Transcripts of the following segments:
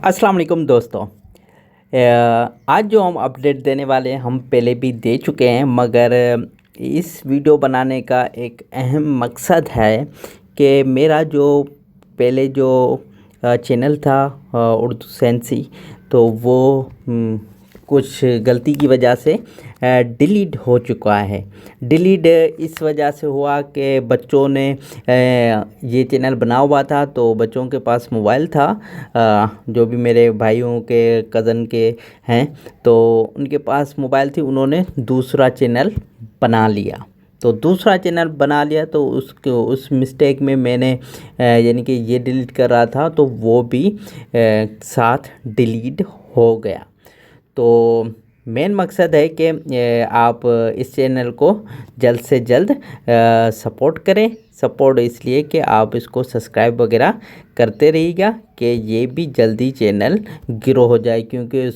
अस्सलाम वालेकुम दोस्तों। आज जो हम अपडेट देने वाले हैं हम पहले भी दे चुके हैं, मगर इस वीडियो बनाने का एक अहम मकसद है कि मेरा जो पहले जो चैनल था उर्दू सेंसी, तो वो कुछ गलती की वजह से डिलीट हो चुका है। डिलीट इस वजह से हुआ कि बच्चों ने ये चैनल बना हुआ था, तो बच्चों के पास मोबाइल था, जो भी मेरे भाइयों के कज़न के हैं, तो उनके पास मोबाइल थी, उन्होंने दूसरा चैनल बना लिया। तो दूसरा चैनल बना लिया तो उस मिस्टेक में मैंने यानी कि ये डिलीट कर रहा था, तो वो भी साथ डिलीट हो गया। तो मेन मकसद है कि आप इस चैनल को जल्द से जल्द सपोर्ट करें। सपोर्ट इसलिए कि आप इसको सब्सक्राइब वगैरह करते रहिएगा कि ये भी जल्दी चैनल ग्रो हो जाए, क्योंकि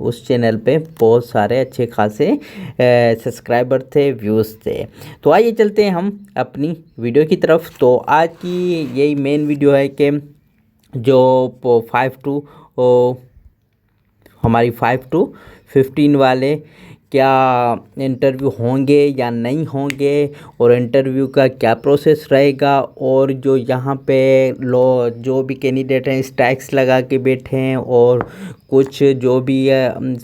उस चैनल पे बहुत सारे अच्छे खासे सब्सक्राइबर थे, व्यूज़ थे। तो आइए चलते हैं हम अपनी वीडियो की तरफ। तो आज की यही मेन वीडियो है कि जो 5 to 15 वाले क्या इंटरव्यू होंगे या नहीं होंगे, और इंटरव्यू का क्या प्रोसेस रहेगा, और जो यहाँ पे जो भी कैंडिडेट हैं स्टैक्स लगा के बैठे हैं और कुछ जो भी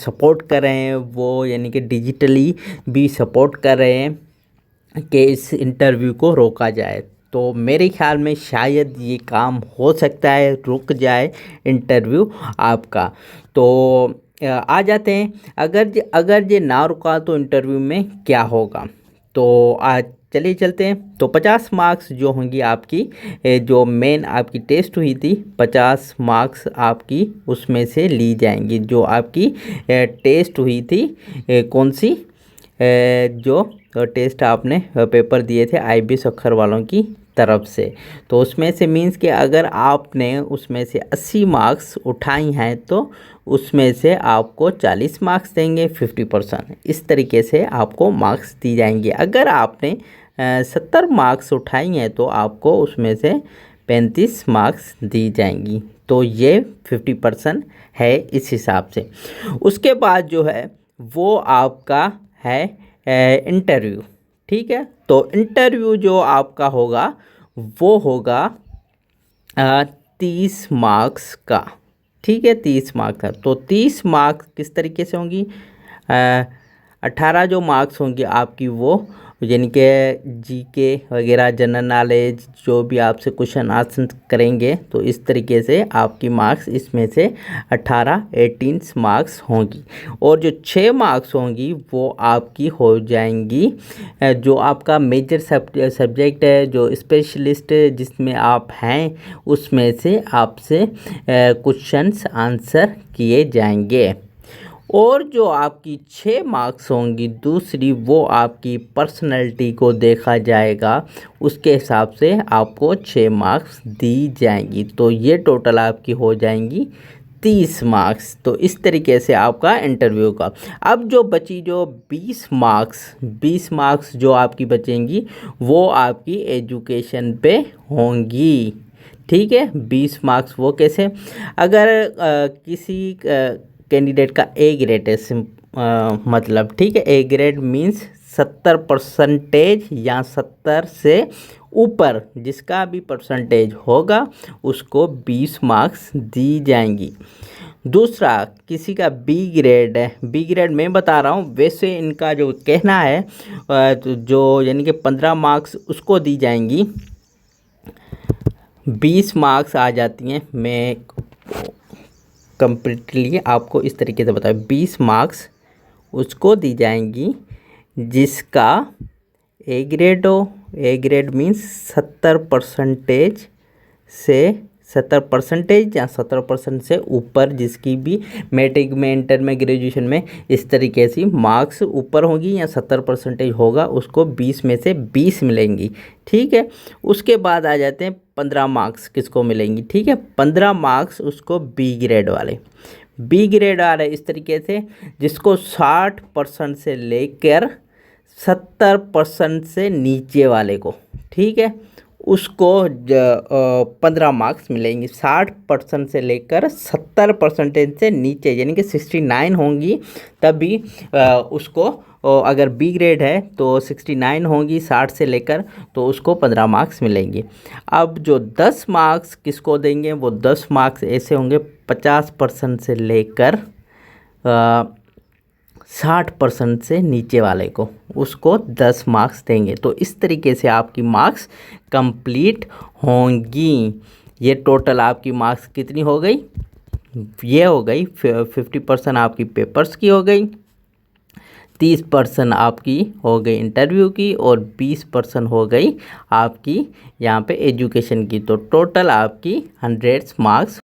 सपोर्ट कर रहे हैं, वो यानी कि डिजिटली भी सपोर्ट कर रहे हैं कि इस इंटरव्यू को रोका जाए। तो मेरे ख्याल में शायद ये काम हो सकता है, रुक जाए इंटरव्यू आपका। तो आ जाते हैं, अगर ये ना रुका तो इंटरव्यू में क्या होगा। तो आज चलिए चलते हैं। तो 50 मार्क्स जो होंगी आपकी, जो मेन आपकी टेस्ट हुई थी, 50 मार्क्स आपकी उसमें से ली जाएंगी। जो आपकी टेस्ट हुई थी, कौन सी जो टेस्ट आपने पेपर दिए थे IBS अक्षर वालों की तरफ से, तो उसमें से मीन्स कि अगर आपने उसमें से 80 मार्क्स उठाई हैं तो उसमें से आपको 40 मार्क्स देंगे, 50%। इस तरीके से आपको मार्क्स दी जाएंगे। अगर आपने 70 मार्क्स उठाई हैं तो आपको उसमें से 35 मार्क्स दी जाएंगी। तो ये 50% है इस हिसाब से। उसके बाद जो है वो आपका है इंटरव्यू। ठीक है, तो इंटरव्यू जो आपका होगा वो होगा 30 मार्क्स का। ठीक है, 30 मार्क्स का। तो 30 मार्क्स किस तरीके से होंगी, 18 जो मार्क्स होंगी आपकी वो यानी कि GK वगैरह, जनरल नॉलेज, जो भी आपसे क्वेश्चन आंसर करेंगे, तो इस तरीके से आपकी मार्क्स इसमें से 18 मार्क्स होंगी। और जो 6 मार्क्स होंगी वो आपकी हो जाएंगी जो आपका मेजर सब्जेक्ट है, जो स्पेशलिस्ट जिसमें आप हैं, उसमें से आपसे क्वेश्चंस आंसर किए जाएंगे। और जो आपकी 6 मार्क्स होंगी दूसरी, वो आपकी पर्सनैलिटी को देखा जाएगा, उसके हिसाब से आपको 6 मार्क्स दी जाएंगी। तो ये टोटल आपकी हो जाएंगी 30 मार्क्स। तो इस तरीके से आपका इंटरव्यू का। अब जो बची जो 20 मार्क्स जो आपकी बचेंगी, वो आपकी एजुकेशन पे होंगी। ठीक है, 20 मार्क्स वो कैसे, अगर किसी कैंडिडेट का A ग्रेड है, मतलब ठीक है, A ग्रेड मीन्स 70% या 70 से ऊपर जिसका भी परसेंटेज होगा उसको 20 मार्क्स दी जाएंगी। दूसरा, किसी का B ग्रेड है, B ग्रेड मैं बता रहा हूँ, वैसे इनका जो कहना है जो यानी कि 15 मार्क्स उसको दी जाएंगी, 20 मार्क्स आ जाती हैं। मैं कंप्लीटली आपको इस तरीके से बताया, 20 मार्क्स उसको दी जाएंगी जिसका A ग्रेड हो। A ग्रेड मीन्स 70% से 70% या 70% से ऊपर, जिसकी भी मैट्रिक में, इंटर में, ग्रेजुएशन में, इस तरीके से मार्क्स ऊपर होगी या 70% होगा, उसको 20 में से 20 मिलेंगी। ठीक है, उसके बाद आ जाते हैं 15 मार्क्स किसको मिलेंगी। ठीक है, 15 मार्क्स उसको B ग्रेड वाले इस तरीके से, जिसको 60% से लेकर 70% से नीचे वाले को। ठीक है, उसको 15 मार्क्स मिलेंगे। 60% से लेकर 70% से नीचे यानी कि 69 होंगी तभी उसको अगर बी ग्रेड है तो 69 होंगी 60 से लेकर, तो उसको 15 मार्क्स मिलेंगे। अब जो 10 मार्क्स किसको देंगे, वो 10 मार्क्स ऐसे होंगे 50% से लेकर 60% से नीचे वाले को, उसको 10 मार्क्स देंगे। तो इस तरीके से आपकी मार्क्स कंप्लीट होंगी। ये टोटल आपकी मार्क्स कितनी हो गई, ये हो गई 50% आपकी पेपर्स की हो गई, 30% आपकी हो गई इंटरव्यू की और 20% हो गई आपकी यहाँ पे एजुकेशन की। तो टोटल आपकी 100 मार्क्स